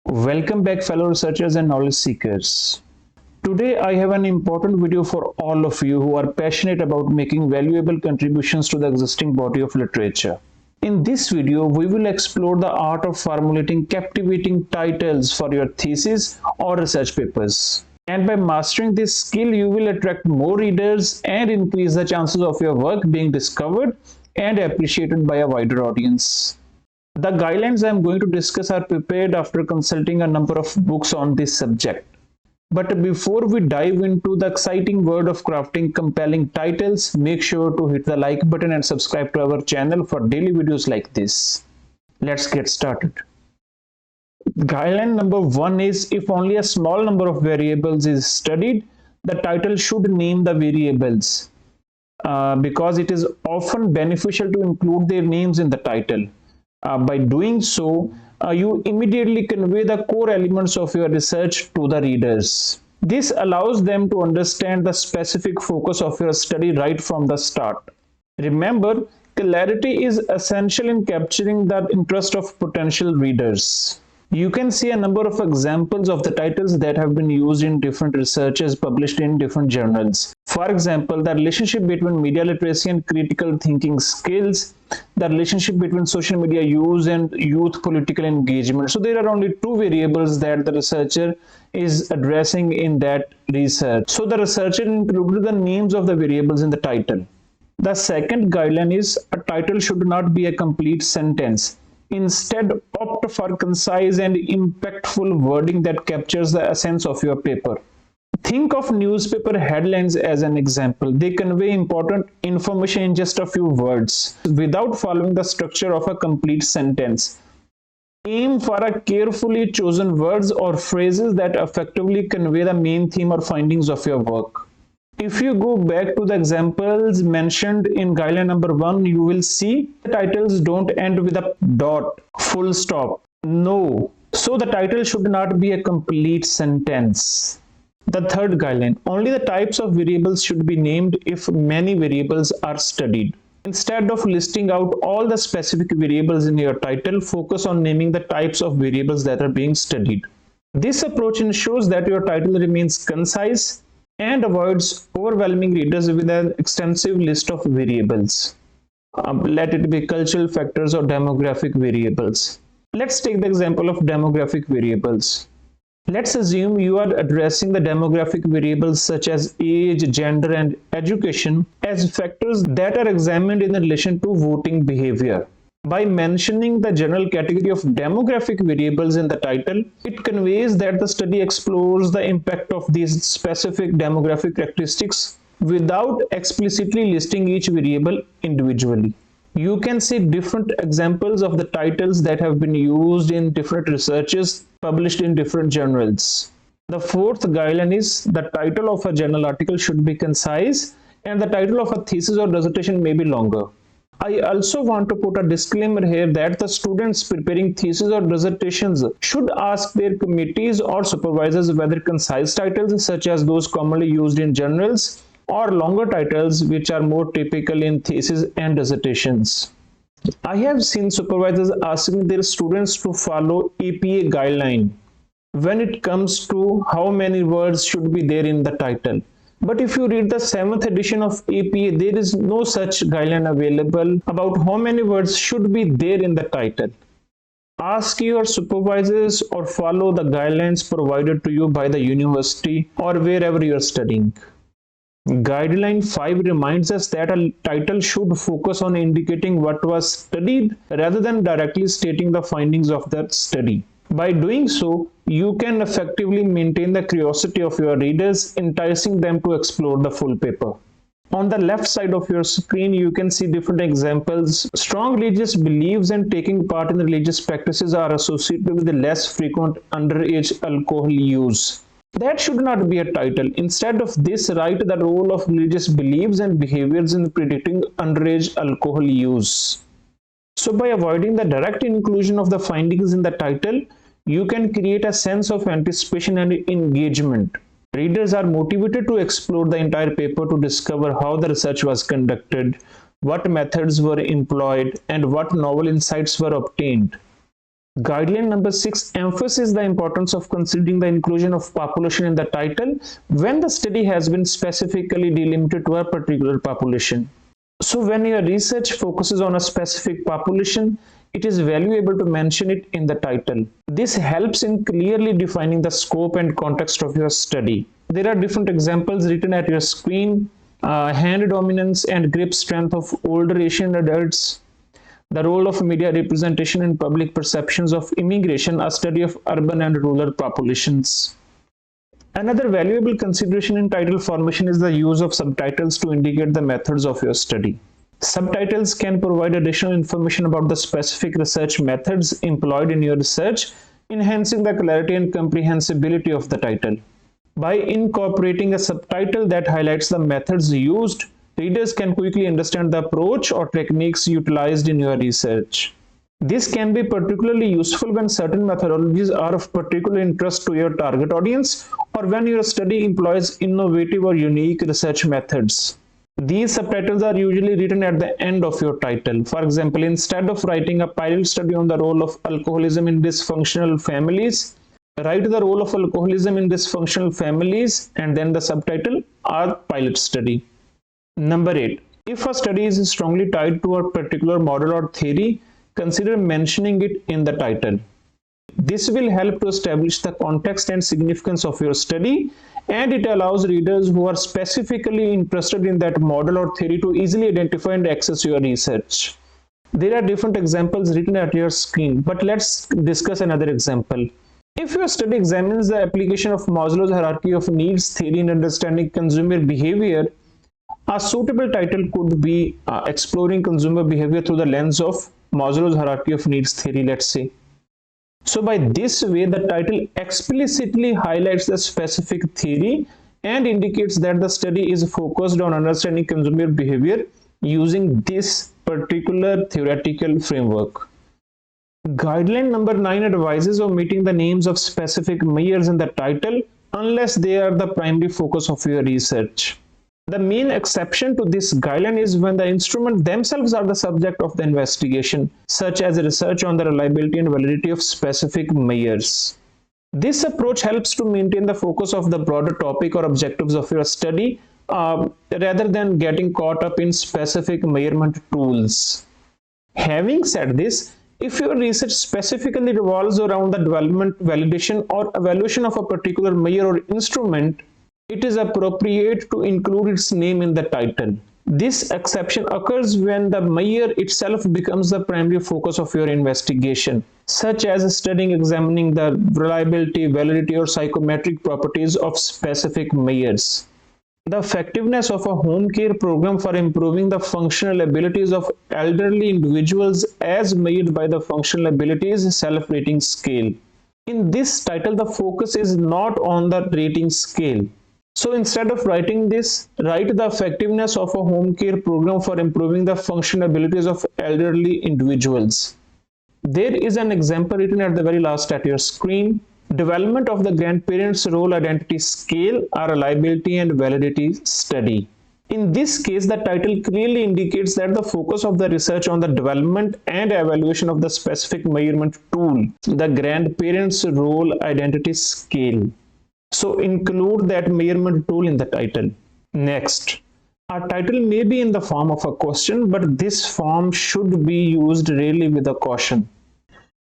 Welcome back, fellow researchers and knowledge seekers. Today, I have an important video for all of you who are passionate about making valuable contributions to the existing body of literature. In this video, we will explore the art of formulating captivating titles for your thesis or research papers. And by mastering this skill, you will attract more readers and increase the chances of your work being discovered and appreciated by a wider audience. The guidelines I am going to discuss are prepared after consulting a number of books on this subject. But before we dive into the exciting world of crafting compelling titles, make sure to hit the like button and subscribe to our channel for daily videos like this. Let's get started. Guideline number 1 is if only a small number of variables is studied, the title should name the variables because it is often beneficial to include their names in the title. By doing so, you immediately convey the core elements of your research to the readers. This allows them to understand the specific focus of your study right from the start. Remember, clarity is essential in capturing the interest of potential readers. You can see a number of examples of the titles that have been used in different researches published in different journals. For example, the relationship between media literacy and critical thinking skills, the relationship between social media use and youth political engagement. So there are only two variables that the researcher is addressing in that research. So the researcher included the names of the variables in the title. The second guideline is a title should not be a complete sentence. Instead, opt for concise and impactful wording that captures the essence of your paper. Think of newspaper headlines as an example. They convey important information in just a few words without following the structure of a complete sentence. Aim for a carefully chosen words or phrases that effectively convey the main theme or findings of your work. If you go back to the examples mentioned in guideline number 1, you will see the titles don't end with a dot, full stop. No. So the title should not be a complete sentence. The third guideline, only the types of variables should be named if many variables are studied. Instead of listing out all the specific variables in your title, focus on naming the types of variables that are being studied. This approach ensures that your title remains concise and avoids overwhelming readers with an extensive list of variables. Let it be cultural factors or demographic variables. Let's take the example of demographic variables. Let's assume you are addressing the demographic variables such as age, gender, and education as factors that are examined in relation to voting behavior. By mentioning the general category of demographic variables in the title, it conveys that the study explores the impact of these specific demographic characteristics without explicitly listing each variable individually. You can see different examples of the titles that have been used in different researches published in different journals. The fourth guideline is the title of a journal article should be concise and the title of a thesis or dissertation may be longer. I also want to put a disclaimer here that the students preparing theses or dissertations should ask their committees or supervisors whether concise titles such as those commonly used in journals or longer titles which are more typical in theses and dissertations. I have seen supervisors asking their students to follow APA guideline when it comes to how many words should be there in the title. But if you read the 7th edition of APA, there is no such guideline available about how many words should be there in the title. Ask your supervisors or follow the guidelines provided to you by the university or wherever you are studying. Guideline 5 reminds us that a title should focus on indicating what was studied rather than directly stating the findings of that study. By doing so, you can effectively maintain the curiosity of your readers, enticing them to explore the full paper. On the left side of your screen, you can see different examples. Strong religious beliefs and taking part in religious practices are associated with the less frequent underage alcohol use. That should not be a title. Instead of this, write the role of religious beliefs and behaviors in predicting underage alcohol use. So by avoiding the direct inclusion of the findings in the title, you can create a sense of anticipation and engagement. Readers are motivated to explore the entire paper to discover how the research was conducted, what methods were employed, and what novel insights were obtained. Guideline number 6 emphasizes the importance of considering the inclusion of population in the title when the study has been specifically delimited to a particular population. So when your research focuses on a specific population, it is valuable to mention it in the title. This helps in clearly defining the scope and context of your study. There are different examples written at your screen. Hand dominance and grip strength of older Asian adults, the role of media representation in public perceptions of immigration, a study of urban and rural populations. Another valuable consideration in title formation is the use of subtitles to indicate the methods of your study. Subtitles can provide additional information about the specific research methods employed in your research, enhancing the clarity and comprehensibility of the title. By incorporating a subtitle that highlights the methods used, readers can quickly understand the approach or techniques utilized in your research. This can be particularly useful when certain methodologies are of particular interest to your target audience or when your study employs innovative or unique research methods. These subtitles are usually written at the end of your title. For example, instead of writing a pilot study on the role of alcoholism in dysfunctional families, write the role of alcoholism in dysfunctional families and then the subtitle or pilot study. Number 8. If a study is strongly tied to a particular model or theory, consider mentioning it in the title. This will help to establish the context and significance of your study, and it allows readers who are specifically interested in that model or theory to easily identify and access your research. There are different examples written at your screen, but let's discuss another example. If your study examines the application of Maslow's hierarchy of needs theory in understanding consumer behavior, a suitable title could be exploring consumer behavior through the lens of Maslow's hierarchy of needs theory, let's say. So by this way, the title explicitly highlights the specific theory and indicates that the study is focused on understanding consumer behavior using this particular theoretical framework. Guideline number 9 advises omitting the names of specific measures in the title unless they are the primary focus of your research. The main exception to this guideline is when the instruments themselves are the subject of the investigation, such as research on the reliability and validity of specific measures. This approach helps to maintain the focus of the broader topic or objectives of your study rather than getting caught up in specific measurement tools. Having said this, if your research specifically revolves around the development, validation, or evaluation of a particular measure or instrument, it is appropriate to include its name in the title. This exception occurs when the measure itself becomes the primary focus of your investigation, such as studying examining the reliability, validity, or psychometric properties of specific measures. The effectiveness of a home care program for improving the functional abilities of elderly individuals as measured by the functional abilities self-rating scale. In this title, the focus is not on the rating scale. So instead of writing this, write the effectiveness of a home care program for improving the functional abilities of elderly individuals. There is an example written at the very last at your screen. Development of the grandparents' role identity scale, a reliability and validity study. In this case, the title clearly indicates that the focus of the research on the development and evaluation of the specific measurement tool, the grandparents' role identity scale. So include that measurement tool in the title. Next, our title may be in the form of a question, but this form should be used really with a caution.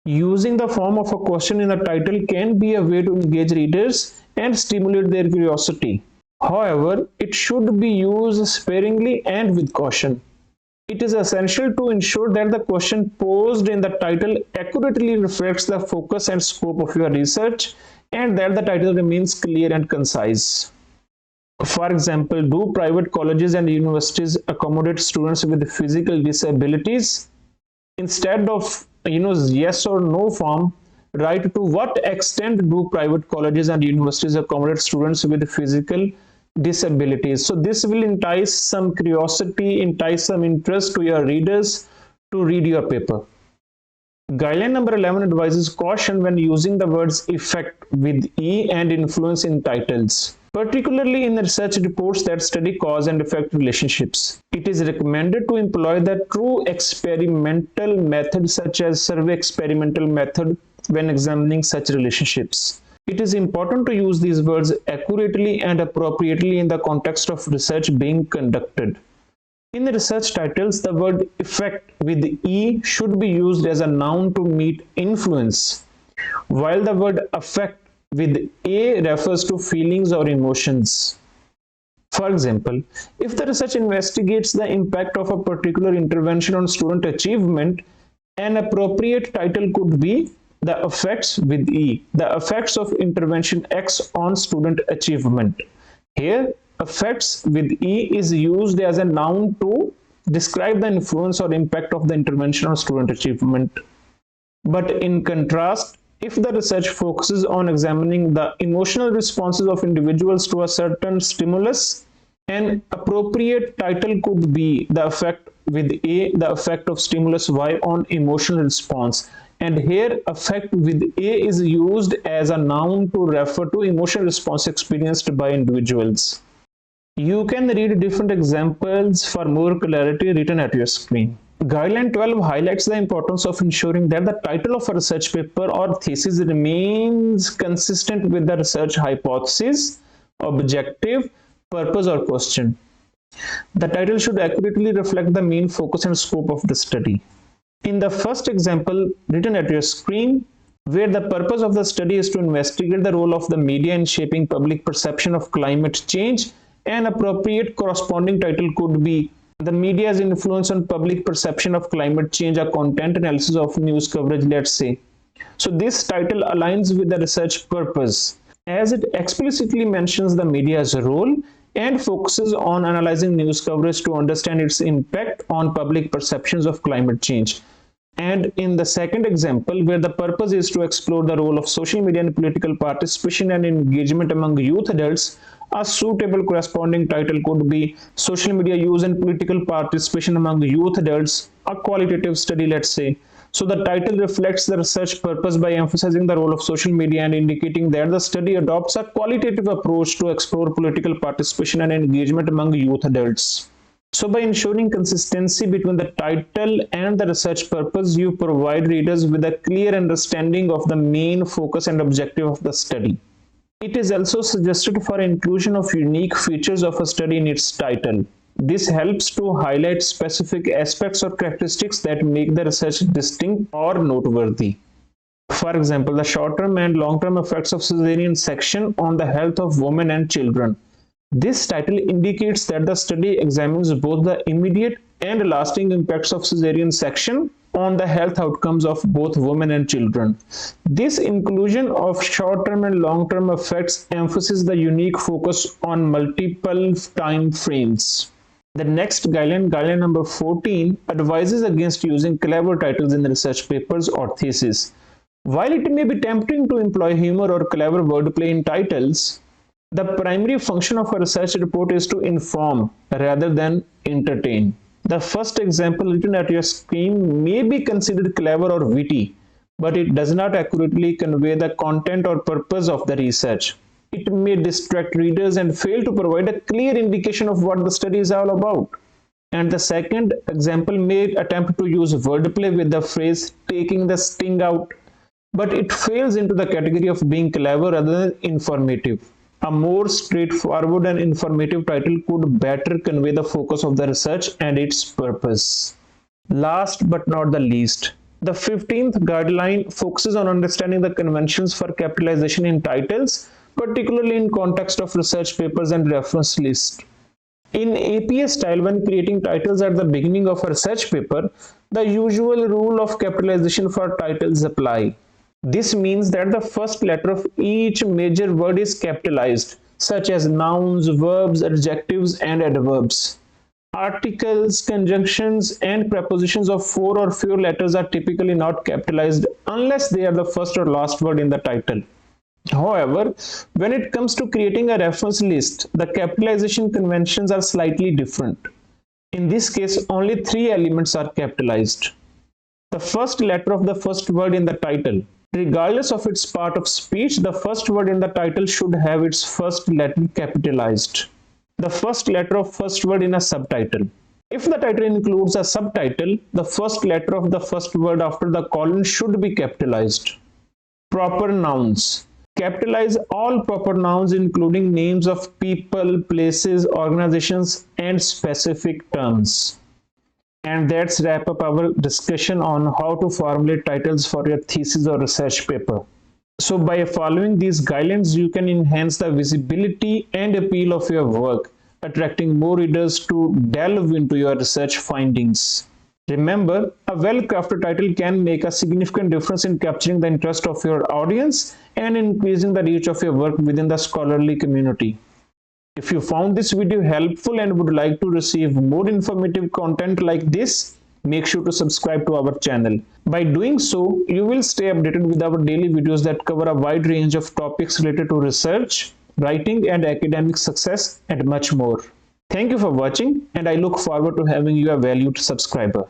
Using the form of a question in the title can be a way to engage readers and stimulate their curiosity. However, it should be used sparingly and with caution. It is essential to ensure that the question posed in the title accurately reflects the focus and scope of your research and that the title remains clear and concise. For example, do private colleges and universities accommodate students with physical disabilities? Instead of yes or no form, write to what extent do private colleges and universities accommodate students with physical disabilities. So this will entice some curiosity, entice some interest to your readers to read your paper. Guideline number 11 advises caution when using the words effect with E and influence in titles, particularly in research reports that study cause and effect relationships. It is recommended to employ the true experimental method such as survey experimental method when examining such relationships. It is important to use these words accurately and appropriately in the context of research being conducted. In the research titles, the word effect with E should be used as a noun to meet influence, while the word affect with A refers to feelings or emotions. For example, if the research investigates the impact of a particular intervention on student achievement, an appropriate title could be the effects with E, the effects of intervention X on student achievement. Here, effects with E is used as a noun to describe the influence or impact of the intervention on student achievement. But in contrast, if the research focuses on examining the emotional responses of individuals to a certain stimulus, an appropriate title could be the effect with A, the effect of stimulus Y on emotional response. And here, effect with A is used as a noun to refer to emotional response experienced by individuals. You can read different examples for more clarity written at your screen. Guideline 12 highlights the importance of ensuring that the title of a research paper or thesis remains consistent with the research hypothesis, objective, purpose, or question. The title should accurately reflect the main focus and scope of the study. In the first example written at your screen, where the purpose of the study is to investigate the role of the media in shaping public perception of climate change, an appropriate corresponding title could be The Media's Influence on Public Perception of Climate Change, a content analysis of news coverage, let's say. So this title aligns with the research purpose, as it explicitly mentions the media's role and focuses on analyzing news coverage to understand its impact on public perceptions of climate change. And in the second example, where the purpose is to explore the role of social media in political participation and engagement among youth adults, a suitable corresponding title could be Social Media Use and Political Participation Among Youth Adults, a qualitative study, let's say. So the title reflects the research purpose by emphasizing the role of social media and indicating that the study adopts a qualitative approach to explore political participation and engagement among youth adults. So by ensuring consistency between the title and the research purpose, you provide readers with a clear understanding of the main focus and objective of the study. It is also suggested for inclusion of unique features of a study in its title. This helps to highlight specific aspects or characteristics that make the research distinct or noteworthy. For example, the short-term and long-term effects of cesarean section on the health of women and children. This title indicates that the study examines both the immediate and lasting impacts of cesarean section on the health outcomes of both women and children. This inclusion of short-term and long-term effects emphasizes the unique focus on multiple time frames. The next guideline, guideline number 14, advises against using clever titles in research papers or theses. While it may be tempting to employ humor or clever wordplay in titles, the primary function of a research report is to inform rather than entertain. The first example written at your screen may be considered clever or witty, but it does not accurately convey the content or purpose of the research. It may distract readers and fail to provide a clear indication of what the study is all about. And the second example may attempt to use wordplay with the phrase taking the sting out, but it fails into the category of being clever rather than informative. A more straightforward and informative title could better convey the focus of the research and its purpose. Last but not the least, the 15th guideline focuses on understanding the conventions for capitalization in titles, particularly in context of research papers and reference lists. In APA style, when creating titles at the beginning of a research paper, the usual rule of capitalization for titles apply. This means that the first letter of each major word is capitalized, such as nouns, verbs, adjectives, and adverbs. Articles, conjunctions, and prepositions of 4 or fewer letters are typically not capitalized unless they are the first or last word in the title. However, when it comes to creating a reference list, the capitalization conventions are slightly different. In this case, only 3 elements are capitalized. The first letter of the first word in the title. Regardless of its part of speech, the first word in the title should have its first letter capitalized. The first letter of first word in a subtitle. If the title includes a subtitle, the first letter of the first word after the colon should be capitalized. Proper nouns. Capitalize all proper nouns including names of people, places, organizations, and specific terms. And that's wrap up our discussion on how to formulate titles for your thesis or research paper. So by following these guidelines, you can enhance the visibility and appeal of your work, attracting more readers to delve into your research findings. Remember, a well-crafted title can make a significant difference in capturing the interest of your audience and increasing the reach of your work within the scholarly community. If you found this video helpful and would like to receive more informative content like this, make sure to subscribe to our channel. By doing so, you will stay updated with our daily videos that cover a wide range of topics related to research, writing, and academic success, and much more. Thank you for watching, and I look forward to having you a valued subscriber.